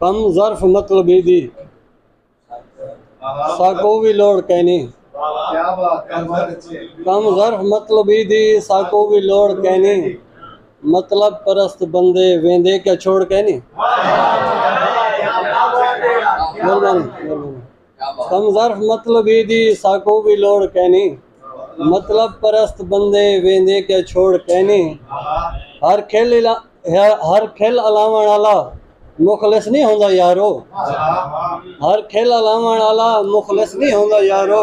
कम ज़र्फ मतलबी दी साको भी लोड़ कहनी। कम ज़र्फ मतलबी दी साको भी लोड़ कहनी, मतलब परस्त बंदे वेंदे क्या छोड़ कहनी। कम ज़र्फ मतलबी दी साको भी लोड़ कहनी, मतलब परस्त बंदे वेंदे क्या छोड़ कहनी। हर खेल अलावण आला मुखलिस नहीं होंदा यारो, हर खेल अलावण आला मुखलिस नहीं होंदा यारो,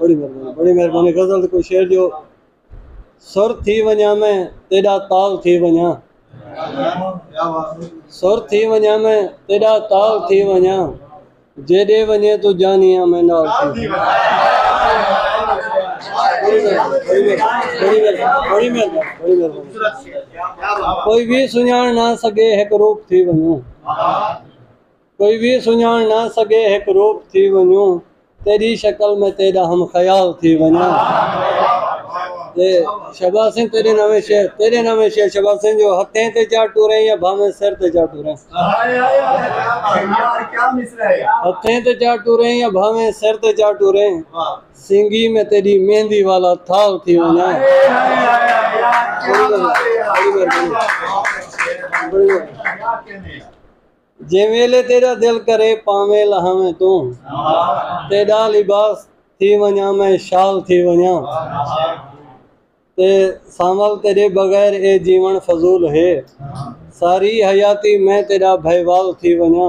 बड़ी मेहरबानी। गज़ल कोई शेर जो सुर थी वञा में तेरा ताल थी वञा, सुर थी वञा में तेरा ताल थी वञा, जेॾे वञे तू जानिया में नाल थी। बड़ी मेहरबानी। कोई भी सुञाण ना सके एक रूप थी वञूं, कोई भी सुञाण ना सके एक रूप थी वञूं, तेरी शक्ल में तेरा हम ख्याल थी वञा। शहबाज सिंह तेरे नामे शेर शहबाज सिंह जो हथें ते चार टूरे या भावे सिर ते चार टूरे, हथें ते चार टूरे या भावे सिर ते चार टूरे, सिंगी में तेरी मेहंदी वाला थाल थी वञा। जे वेले तेरा दिल करे पावे लहावे तू, तेरा लिबास थी वञा मैं शाल थी वञा, ते सामल तेरे बगैर ए जीवन फजूल है, सारी हयाती मैं तेरा भयवाल थी वञा।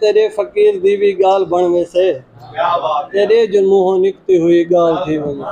तेरे फकीर दी भी गाल बन वैसे, तेरे जो मुंह निकती हुई गाल थी वञा।